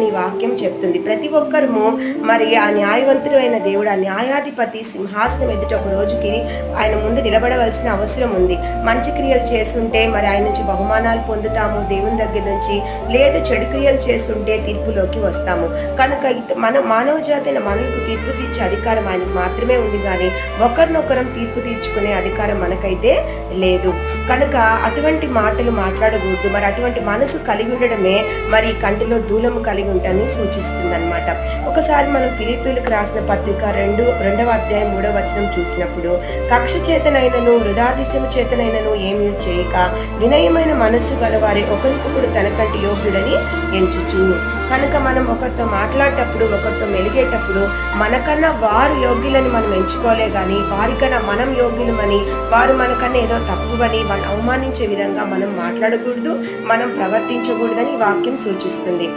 నీ వాక్యం చెప్తుంది. ప్రతి ఒక్కరము మరి ఆ న్యాయవంతుడు అయిన దేవుడు, ఆ న్యాయాధిపతి సింహాసనం ఎదుట ఒక రోజుకి ఆయన ముందు నిలబడవలసిన అవసరం ఉంది. మంచి క్రియలు చేస్తుంటే మరి ఆయన నుంచి బహుమానాలు పొందుతాము దేవుని దగ్గర నుంచి, లేదు చెడు క్రియలు చేస్తుంటే తీర్పులోకి వస్తాము. కనుక మన మానవ జాతైన మనకు తీర్పు తీర్చే అధికారం ఆయనకు మాత్రమే ఉంది, కానీ ఒకరినొకరం తీర్పు తీర్చుకునే అధికారం మనకైతే లేదు. కనుక అటువంటి మాటలు మాట్లాడకూడదు. మరి అటువంటి మనసు కలిగి ఉండడమే మరి కంటిలో దూలము కలిగి ఉంటానని సూచిస్తుంది అనమాట. ఒకసారి మనం ఫిలిప్పీయులకు రాసిన పత్రిక 2వ అధ్యాయం 3వ వచనం చూసినప్పుడు, కక్ష చేతనైనను వృధాదిశము చేతనైనను ఏమీ చేయక వినయమైన మనస్సు గలవారే ఒకరికొకడు తనకంటే యోగ్యుడని ఎంచుచు. కనుక మనం ఒకరితో మాట్లాడేటప్పుడు, ఒకరితో మెలిగేటప్పుడు మనకన్నా వారు యోగ్యులని మనం ఎంచుకోలే, కానీ వారికన్నా మనం యోగ్యులమని, వారు మనకన్నా ఏదో తక్కువని వాళ్ళని అవమానించే విధంగా మనం మాట్లాడకూడదు, మనం ప్రవర్తించకూడదని వాక్యం సూచిస్తుంది.